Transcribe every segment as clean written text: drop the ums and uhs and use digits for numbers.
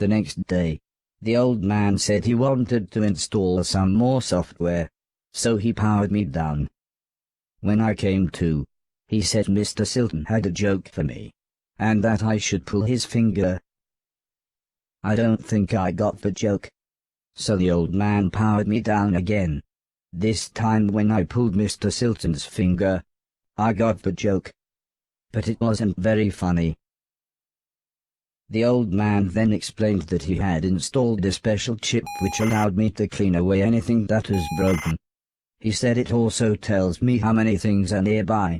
The next day, the old man said he wanted to install some more software, so he powered me down. When I came to, he said Mr. Silton had a joke for me, and that I should pull his finger. I don't think I got the joke. So the old man powered me down again. This time when I pulled Mr. Silton's finger, I got the joke. But it wasn't very funny. The old man then explained that he had installed a special chip which allowed me to clean away anything that was broken. He said it also tells me how many things are nearby,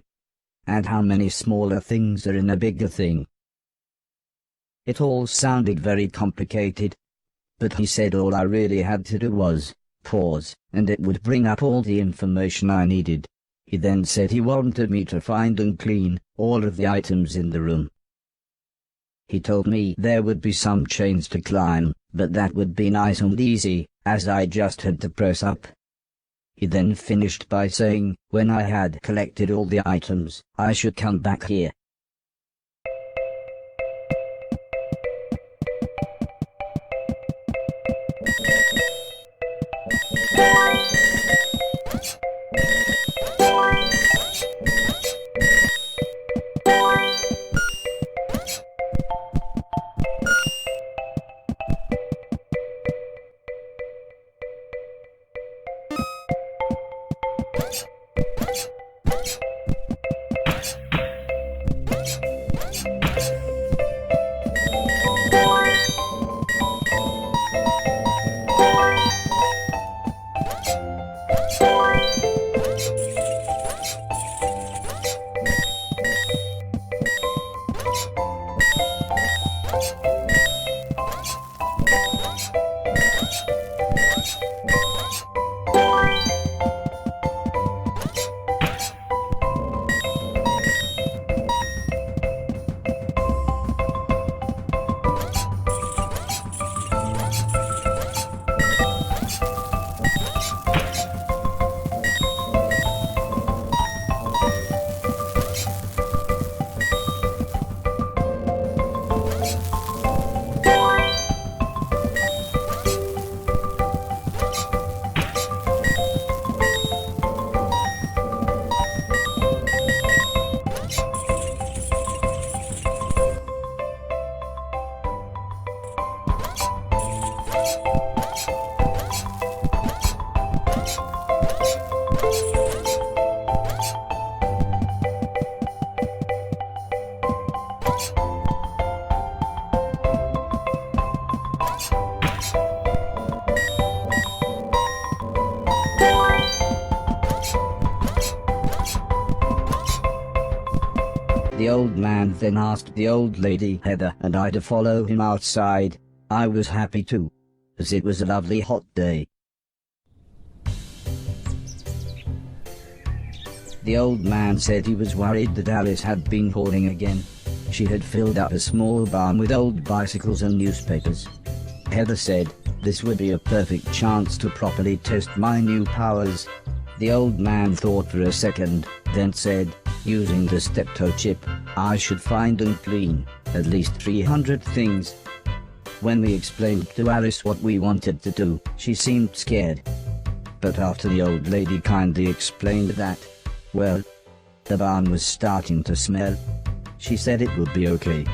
and how many smaller things are in a bigger thing. It all sounded very complicated, but he said all I really had to do was pause, and it would bring up all the information I needed. He then said he wanted me to find and clean all of the items in the room. He told me there would be some chains to climb, but that would be nice and easy, as I just had to press up. He then finished by saying, when I had collected all the items, I should come back here. The old man then asked the old lady Heather and I to follow him outside. I was happy too, as it was a lovely hot day. The old man said he was worried that Alice had been hoarding again. She had filled up a small barn with old bicycles and newspapers. Heather said this would be a perfect chance to properly test my new powers. The old man thought for a second, then said, using the steptoe chip, I should find and clean at least 300 things. When we explained to Alice what we wanted to do, she seemed scared. But after the old lady kindly explained that, well, the barn was starting to smell, she said it would be okay.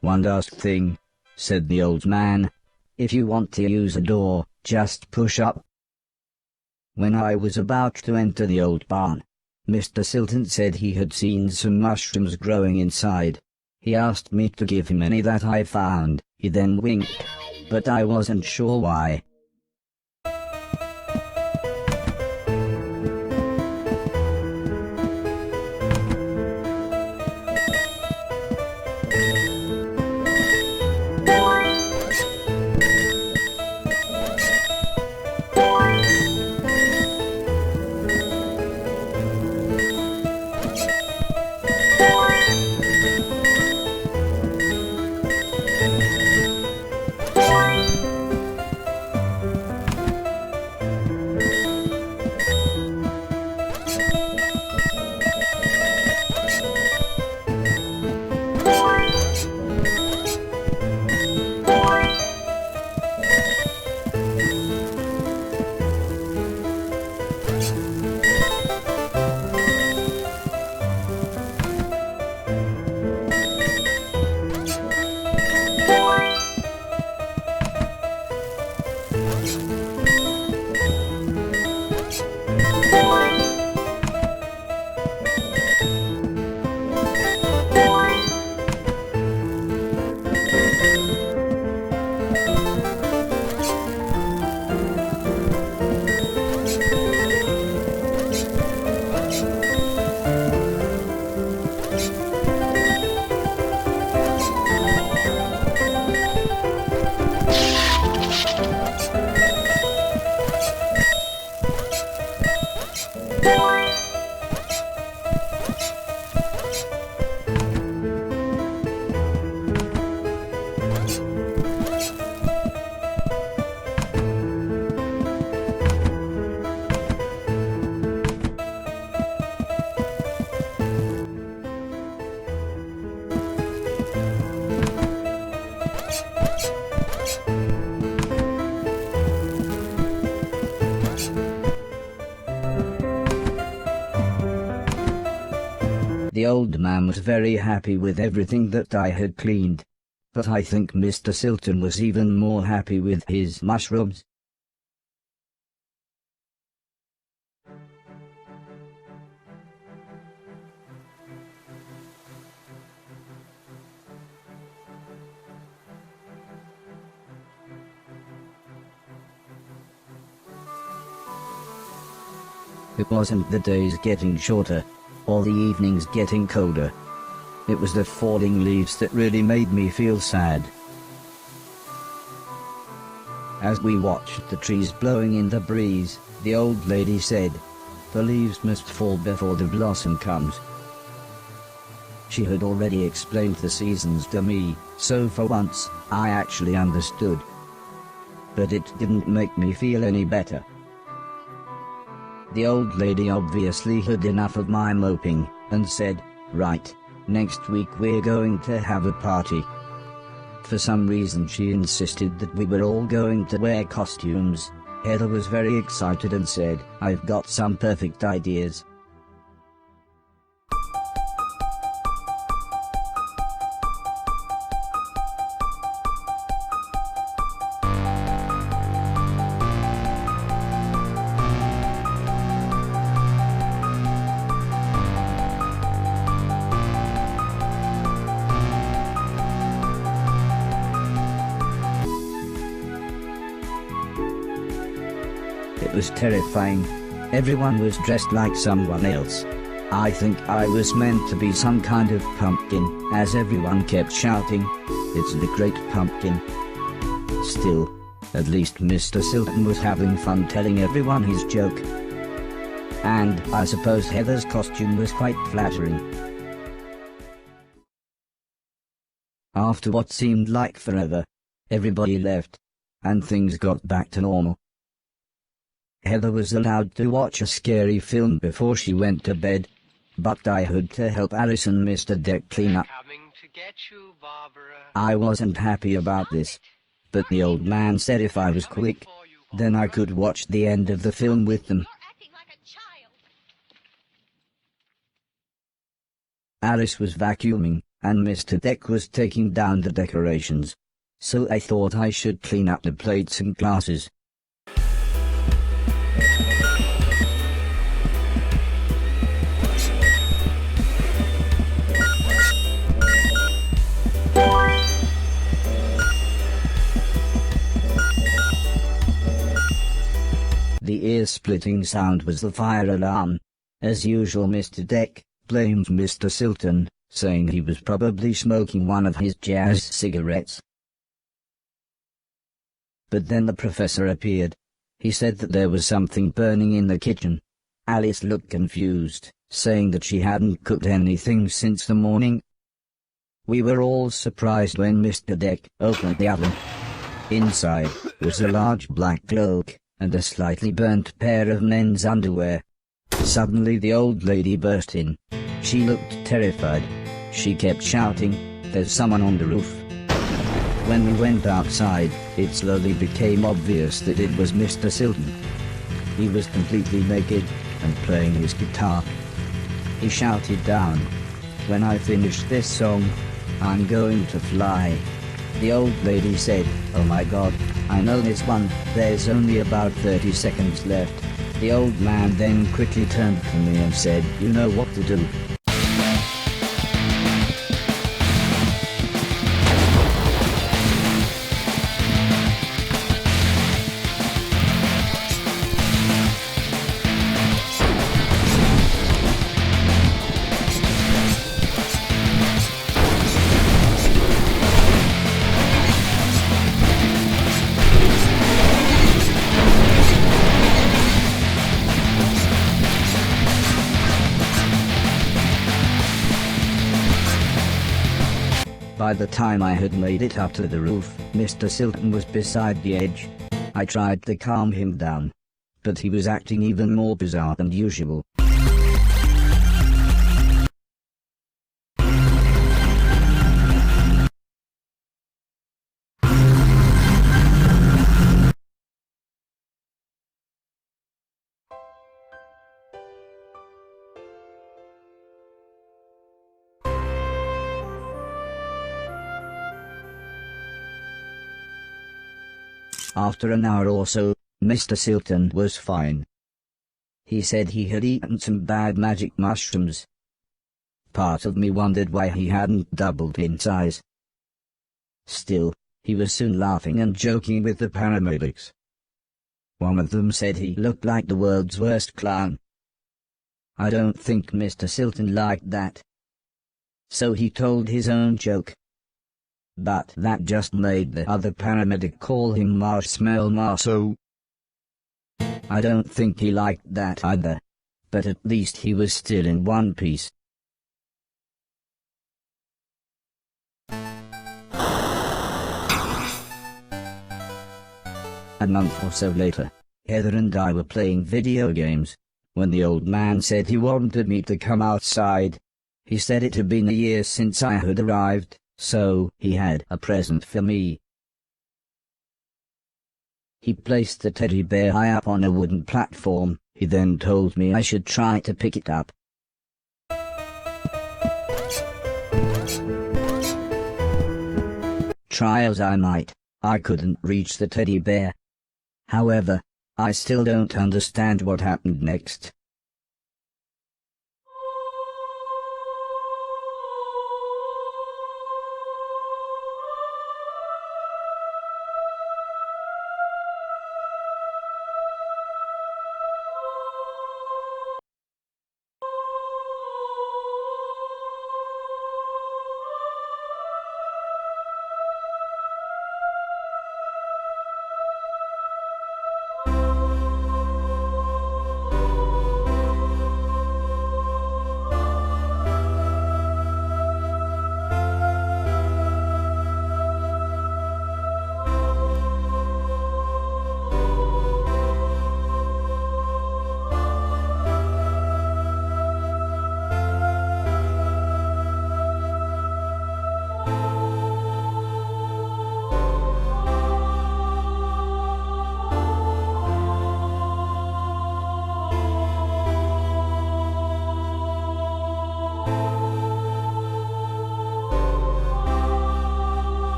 One last thing, said the old man. If you want to use a door, just push up. When I was about to enter the old barn, Mr. Silton said he had seen some mushrooms growing inside. He asked me to give him any that I found. He then winked, but I wasn't sure why. The old man was very happy with everything that I had cleaned, but I think Mr. Silton was even more happy with his mushrooms. It wasn't the days getting shorter, or the evenings getting colder. It was the falling leaves that really made me feel sad. As we watched the trees blowing in the breeze, the old lady said, "The leaves must fall before the blossom comes." She had already explained the seasons to me, so for once, I actually understood. But it didn't make me feel any better. The old lady obviously had enough of my moping, and said, "Right, next week we're going to have a party." For some reason she insisted that we were all going to wear costumes. Heather was very excited and said, "I've got some perfect ideas." It was terrifying. Everyone was dressed like someone else. I think I was meant to be some kind of pumpkin, as everyone kept shouting, "It's the Great Pumpkin." Still, at least Mr. Silton was having fun telling everyone his joke. And I suppose Heather's costume was quite flattering. After what seemed like forever, everybody left, and things got back to normal. Heather was allowed to watch a scary film before she went to bed, but I had to help Alice and Mr. Deck clean up. Coming to get you, Barbara. I wasn't happy about this, but the old man said if I was quick, then I could watch the end of the film with them. You're acting like a child. Alice was vacuuming, and Mr. Deck was taking down the decorations, so I thought I should clean up the plates and glasses. The ear-splitting sound was the fire alarm. As usual, Mr. Deck blamed Mr. Silton, saying he was probably smoking one of his jazz cigarettes. But then the professor appeared. He said that there was something burning in the kitchen. Alice looked confused, saying that she hadn't cooked anything since the morning. We were all surprised when Mr. Deck opened the oven. Inside was a large black cloak and a slightly burnt pair of men's underwear. Suddenly the old lady burst in. She looked terrified. She kept shouting, "There's someone on the roof." When we went outside, it slowly became obvious that it was Mr. Silton. He was completely naked and playing his guitar. He shouted down, "When I finish this song, I'm going to fly." The old lady said, "Oh my God, I know this one, there's only about 30 seconds left." The old man then quickly turned to me and said, "You know what to do." By the time I had made it up to the roof, Mr. Silton was beside the edge. I tried to calm him down, but he was acting even more bizarre than usual. After an hour or so, Mr. Silton was fine. He said he had eaten some bad magic mushrooms. Part of me wondered why he hadn't doubled in size. Still, he was soon laughing and joking with the paramedics. One of them said he looked like the world's worst clown. I don't think Mr. Silton liked that, so he told his own joke. But that just made the other paramedic call him Marshmallow Marceau. I don't think he liked that either, but at least he was still in one piece. A month or so later, Heather and I were playing video games, when the old man said he wanted me to come outside. He said it had been a year since I had arrived, so he had a present for me. He placed the teddy bear high up on a wooden platform. He then told me I should try to pick it up. Try as I might, I couldn't reach the teddy bear. However, I still don't understand what happened next.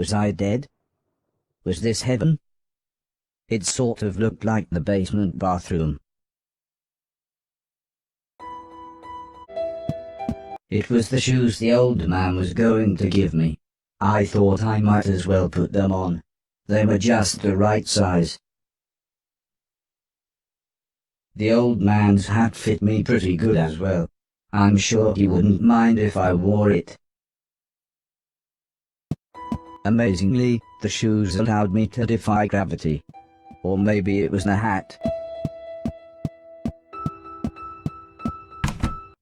Was I dead? Was this heaven? It sort of looked like the basement bathroom. It was the shoes the old man was going to give me. I thought I might as well put them on. They were just the right size. The old man's hat fit me pretty good as well. I'm sure he wouldn't mind if I wore it. Amazingly, the shoes allowed me to defy gravity. Or maybe it was the hat.